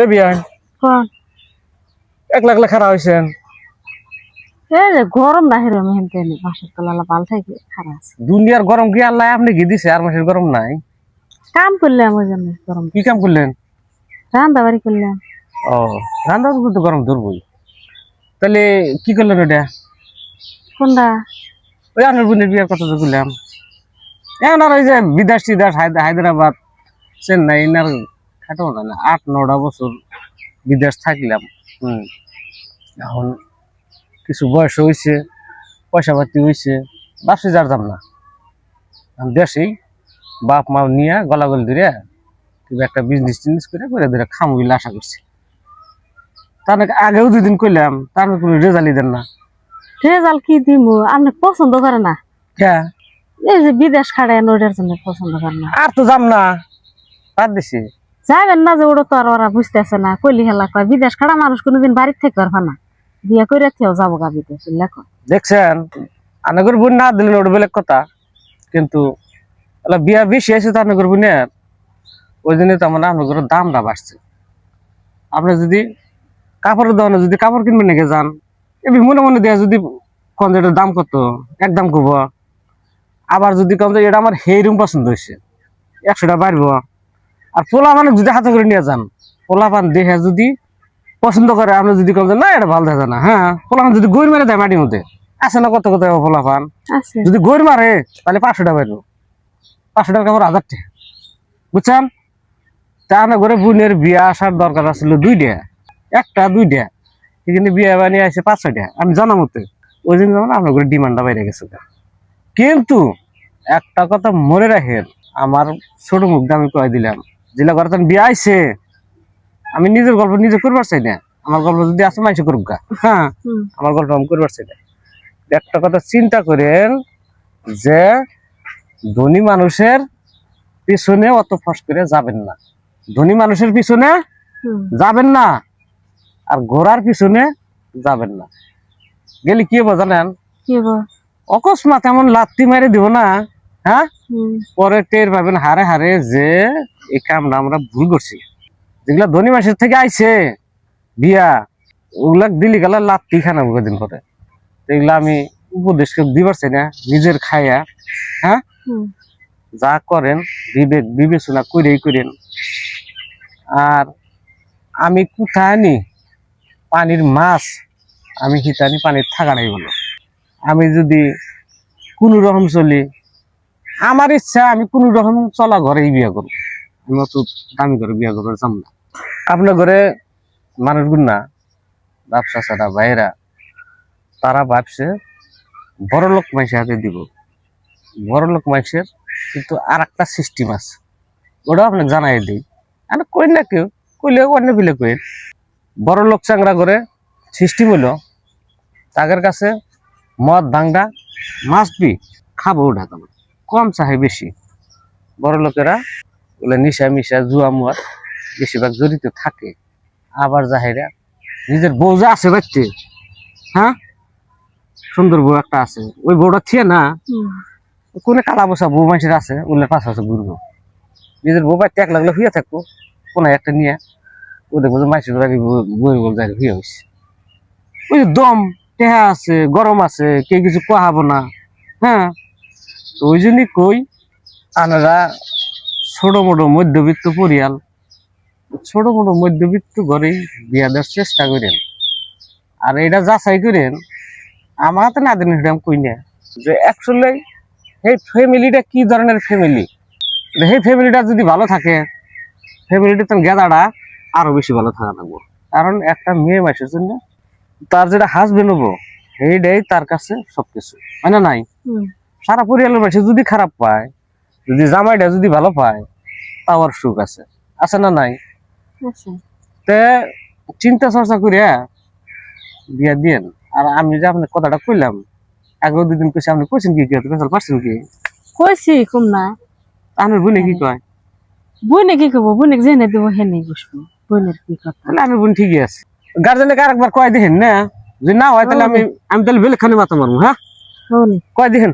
এ বিয়ান কোন একলা একলা খারাপ হয়েছেন। এই যে গরম বাহিরে আমি হেনতে নি বাসার তলা পাল থেকে খারাপ আছে দুনিয়ার গরম কি আল্লাহ আপনি কি দিছে আর মাসের গরম নাই? কাম করলাম ওই জন্য গরম কি কাম করলেন? রান্না বাড়ি করলাম ও রান্না তো গরম ধরবই। তাহলে কি করলেন ওটা? কোনটা ওই আনুর বোনের বিয়ার কথা তো করলাম। এখন আর ওই যে বিদেশ টিদেশ হায়দ্রাবাদ চেন্নাই এনার খাটো না 8-9টা বছর বিদেশ থাকলাম। এখন কিছু বয়স হয়েছে, পয়সা পাতি হয়েছে, বাপসি যার দাম না দেশেই বাপ মা নিয়ে গলাগল ধরে কিংবা একটা বিজনেস টিজনেস করে ধরে খামু বলে আশা করছি। তার আগেও 2 দিন করলাম, তার কোনো রেজাল্টই দেন না। রেজাল্ট কি দিব আপনি পছন্দ করে না হ্যাঁ এই যে বিদেশ খাড়ে ওটার জন্য পছন্দ করে না আর তো যাম না, বাদ দিছি। যাবেন না যে ওটা তো আর ওরা বুঝতেছে না কইলি হেলা কয় বিদেশ খাড়া মানুষ কোনোদিন বাড়ির থেকে পারবে না বিয়ে করে থেও যাবো গা বিদেশ লেখ দেখছেন আনাগর বোন না দিলেন ওটা বেলেগ কথা, কিন্তু বিয়া বেশি আছে তো আনাগর বোনের, ওই জন্য তো আমার আনাগর দামটা বাড়ছে। আপনি যদি কাপড়ের দোকানে যদি কাপড় কিনবেন নাকি যান, এমনি মনে মনে দেয়া যদি কোন এটার দাম কত একদম কব, আবার যদি কম এটা আমার হেই রুম পছন্দ হয়েছে 100টা বাড়বো। আর পোলা মানে যদি হাতে করে নিয়ে যান, পোলা পান দেখে যদি পছন্দ করে, আপনি যদি কম না এটা ভালো দেখা না, হ্যাঁ পোলা পান যদি গড় মেরে দেয় মাটির মধ্যে আছে না কত কত পোলা পান আছে যদি গড় মারে তাহলে 500টা বাড়বো, 500টার কাপড় 1000 টাকা, বুঝছেন? তা না করে বোনের বিয়া আসার দরকার ছিল 2টা, 1টা 2টা, কিন্তু বিয়ে বানিয়ে আসে 5-6টা আমি জানা মতে। ওই জন্য আপনার করে ডিমান্ডটা বাইরে গেছে। কিন্তু একটা কথা মনে রাখেন, আমার ছোট মুখ আমি কয়ে দিলাম যেটা করে বিয়ে আইছে, আমি নিজের গল্প নিজে করবার চাই না। আমার গল্প যদি আছে মাইসে করুক গা, হ্যাঁ আমার গল্প আমি করবার চাই না। একটা কথা চিন্তা করেন যে ধনী মানুষের পিছনে অত ফস করে যাবেন না, ধনী মানুষের পিছনে যাবেন না, আর ঘোড়ার পিছনে যাবেন না। গেলে কি হবো জানেন? কি হবো অকস্মাৎ এমন লাত্তি মেরে দিব না, হ্যাঁ পরে টের পাবেন হারে হারে যে এই কামটা আমরা ভুল করছি। যেগুলা ধনী মাসের থেকে আইছে বিয়া, ওগুলা দিলি গেলা লাত্তি খানা দিন পরে। এগুলা আমি উপদেশ দিবার চাই না, নিজের খাইয়া হ্যাঁ যা করেন বিবেক বিবেচনা করেই করেন। আর আমি কোথায় নি পানির মাছ, আমি হিতানি পানির থাকা নাই বলো। আমি যদি কোনো রকম চলি, আমার ইচ্ছা আমি কোনো রকম চলা ঘরেই বিয়ে করবো, আমি অত দামি করে বিয়ে করবো চাম না। আপনার ঘরে মানুষগুলো না ব্যবসা ছাড়া বাইরা তারা ভাবছে বড় লোক মাইসে হাতে দিব, বড় লোক মাইসের কিন্তু আর একটা সিস্টেম আছে, ওটাও আপনাকে জানাই দিই। আমি কই না কেউ কইলেও অন্য বিলে কইন। বড় লোক চাংরা করে সিস্টেম হলো তাদের কাছে মদ ভাঙ্গা মাস্ট বি খাবো, ওটা তোমার কম চাহে বেশি। বড় লোকেরা ওগুলো নিশা মিশা জুয়া মুয়া বেশিরভাগ জড়িত থাকে। আবার যাহেরা নিজের বউ যা আছে বাচ্চে, হ্যাঁ সুন্দর বউ একটা আছে, ওই বউটা থিয়ে না কোনে কালা বসা বউ মানুষের আছে ওগুলোর পাশে আছে ঘুরবো, নিজের বউ বাড়িতে 1 লাগলে হইয়া থাকবো কোন একটা নিয়ে ও দেখবো যে মাইসের বাড়ি বই বল যাই হইয়া হয়েছে। ওই যে দম টেহা আছে গরম আছে কে কিছু কোহাবো না, হ্যাঁ তো ওই জন্যই কই আনারা ছোট মোটো মধ্যবিত্ত পরিয়াল, ছোট মোটো মধ্যবিত্ত ঘরেই বিয়া দেওয়ার চেষ্টা করেন। আর এটা যাচাই করেন, আমার হাতে না দিন কই না যে অ্যাকচুয়ালি এই ফ্যামিলিটা কি ধরনের ফ্যামিলি। সেই ফ্যামিলিটা যদি ভালো থাকে, ফ্যামিলিটা তো গেদাটা আরো বেশি ভালো থাকা লাগবো। কারণ একটা মেয়ে মাসের জন্য তার যেটা হাজবেন্ড হবো সেইটাই তার কাছে সবকিছু, হয় না নাই? সারা পরিবারের মাসে যদি খারাপ পায়, যদি জামাইটা যদি ভালো পায়, তাও সুখ আছে, আছে না নাই? তে চিন্তা চর্চা করিয়া বিয়া দিয়েন। আর আমি যে আপনার কথাটা কইলাম, 1-2 দিন কইছি, আপনি কইছেন কি পারছেন কি? কইছি কম না আপনার বোনে কি কয়? বইনে কি করবো বইনে জেনে দেবো হেনে বসবো বইনের কি কথা তাহলে আমি বোন ঠিকই আছে। গার্জেনকে আরেকবার কয় দেখেন না, যদি না হয় তাহলে আমি তাহলে বেলেখানে মাথা মারবো, হ্যাঁ কয় দেখেন।